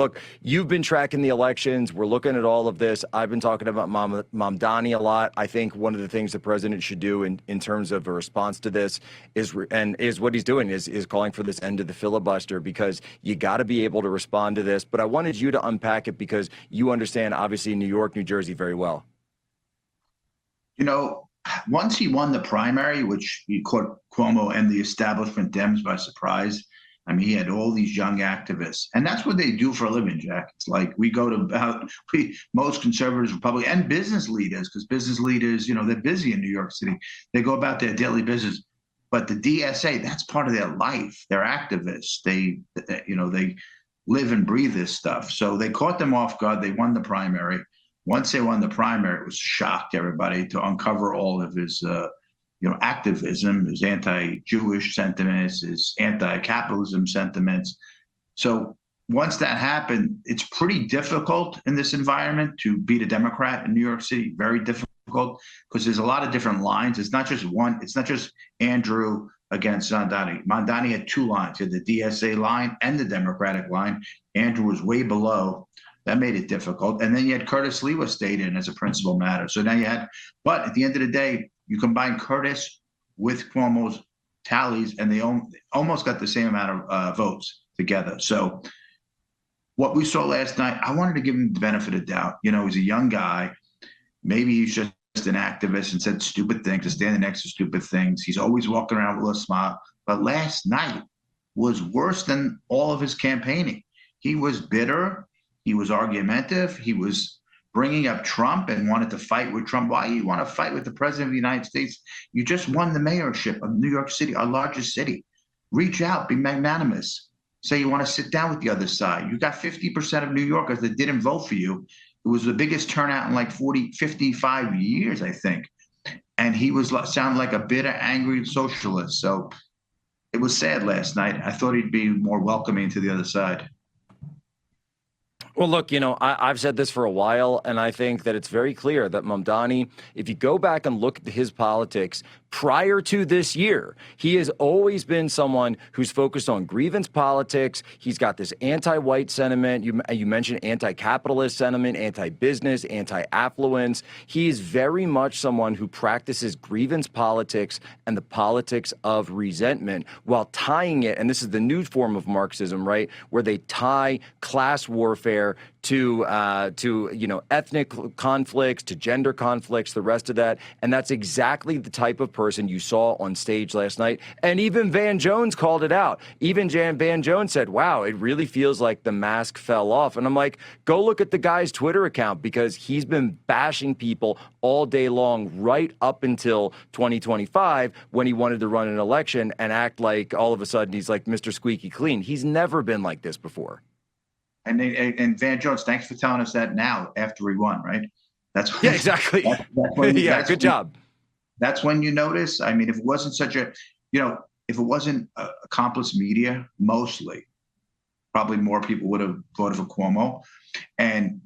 look, you've been tracking the elections. We're looking at all of this. I've been talking about Mamdani a lot. I think one of the things the president should do in terms of a response to this is what he's doing is calling for this end of the filibuster, because you got to be able to respond to this. But I wanted you to unpack it because you understand, obviously, New York, New Jersey very well. You know, once he won the primary, which he caught Cuomo and the establishment Dems by surprise. I mean, he had all these young activists, and that's what they do for a living, Jack. It's like we go to most conservatives, Republicans, and business leaders, because business leaders, you know, they're busy in New York City. They go about their daily business. But the DSA, that's part of their life. They're activists. They live and breathe this stuff. So they caught them off guard. They won the primary. Once they won the primary, it was a shock to everybody to uncover all of his activism, his anti-Jewish sentiments, his anti-capitalism sentiments. So once that happened, it's pretty difficult in this environment to beat a Democrat in New York City. Very difficult, because there's a lot of different lines. It's not just one. It's not just Andrew against Mamdani. Mamdani had two lines. He had the DSA line and the Democratic line. Andrew was way below. That made it difficult. And then you had Curtis Lewa stayed in as a principal matter. So now you had, but at the end of the day, you combine Curtis with Cuomo's tallies, and they almost got the same amount of votes together. So what we saw last night, I wanted to give him the benefit of doubt. You know, he's a young guy. Maybe he's just an activist and said stupid things and standing next to stupid things. He's always walking around with a smile. But last night was worse than all of his campaigning. He was bitter. He was argumentative. He was bringing up Trump and wanted to fight with Trump. Why do you want to fight with the president of the United States? You just won the mayorship of New York City, our largest city. Reach out, be magnanimous. Say you want to sit down with the other side. You got 50% of New Yorkers that didn't vote for you. It was the biggest turnout in like 55 years, I think. And he was sounded like a bitter, angry socialist. So it was sad last night. I thought he'd be more welcoming to the other side. Well, look, you know, I've said this for a while, and I think that it's very clear that Mamdani, if you go back and look at his politics prior to this year, he has always been someone who's focused on grievance politics. He's got this anti-white sentiment. You mentioned anti-capitalist sentiment, anti-business, anti-affluence. He is very much someone who practices grievance politics and the politics of resentment while tying it, and this is the new form of Marxism, right, where they tie class warfare to ethnic conflicts, to gender conflicts, the rest of that. And that's exactly the type of person you saw on stage last night. And even Van Jones called it out. Even Van Jones said, wow, it really feels like the mask fell off. And I'm like, go look at the guy's Twitter account, because he's been bashing people all day long right up until 2025 when he wanted to run an election and act like all of a sudden he's like Mr. Squeaky Clean. He's never been like this before. And Van Jones, thanks for telling us that now after he won, right? That's yeah, exactly. Good job. That's when you notice. I mean, if it wasn't such a, if it wasn't accomplice media, mostly, probably more people would have voted for Cuomo. And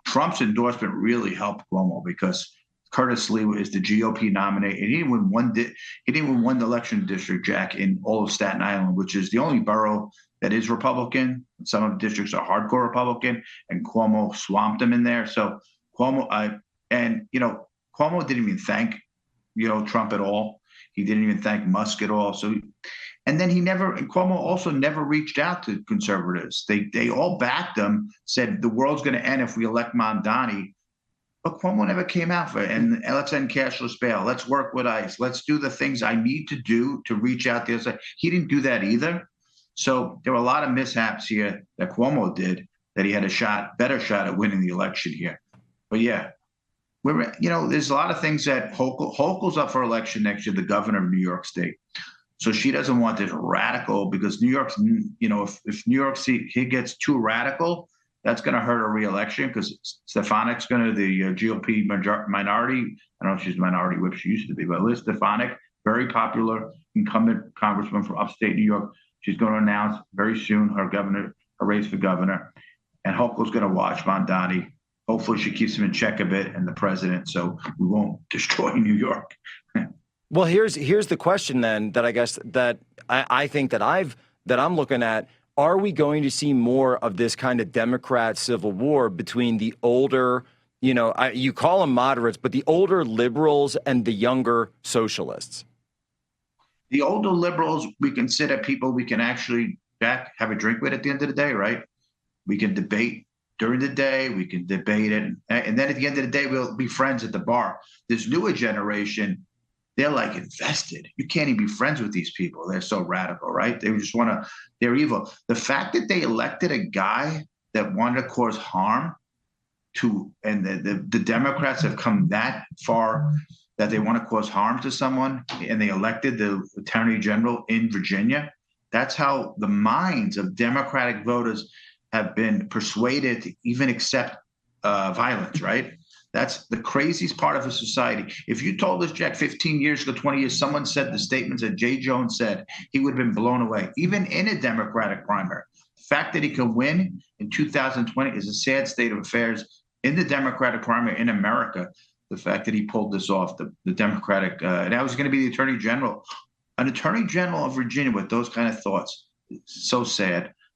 Trump's endorsement really helped Cuomo, because Curtis Lewa is the GOP nominee, and he didn't win one election district, Jack, in all of Staten Island, which is the only borough that is Republican. Some of the districts are hardcore Republican, and Cuomo swamped him in there. So Cuomo didn't even thank, Trump at all. He didn't even thank Musk at all. So, and then Cuomo also never reached out to conservatives. They all backed him, said the world's going to end if we elect Mamdani. But Cuomo never came out for it. And let's end cashless bail. Let's work with ICE. Let's do the things I need to do to reach out the other side. He didn't do that either. So there were a lot of mishaps here that Cuomo did that he had a better shot at winning the election here. But yeah, there's a lot of things that Hochul's up for election next year, the governor of New York State. So she doesn't want this radical, because New York's, if New York City gets too radical, that's going to hurt her reelection, because Stefanik's the GOP minority. I don't know if she's a minority whip, she used to be, but Liz Stefanik, very popular incumbent congressman from upstate New York. She's going to announce very soon her race for governor. And Hochul's going to watch Mamdani. Hopefully she keeps him in check a bit, and the president, so we won't destroy New York. Well, here's the question then that I guess that I think that I'm looking at. are we going to see more of this kind of Democrat civil war between the older, you call them moderates, but the older liberals and the younger socialists? The older liberals, we consider people we can actually have a drink with at the end of the day, right? We can debate during the day, we can debate it, and then at the end of the day, we'll be friends at the bar. This newer generation, they're like invested. You can't even be friends with these people. They're so radical, right? They just want to, they're evil. The fact that they elected a guy that wanted to cause harm to, and the Democrats have come that far that they want to cause harm to someone, and they elected the attorney general in Virginia. That's how the minds of Democratic voters have been persuaded to even accept violence, right? That's the craziest part of a society. If you told us, Jack, 15 years ago, 20 years, someone said the statements that Jay Jones said, he would have been blown away, even in a Democratic primary. The fact that he can win in 2020 is a sad state of affairs in the Democratic primary in America. The fact that he pulled this off, the Democratic, and that was going to be the attorney general. An attorney general of Virginia with those kind of thoughts, so sad.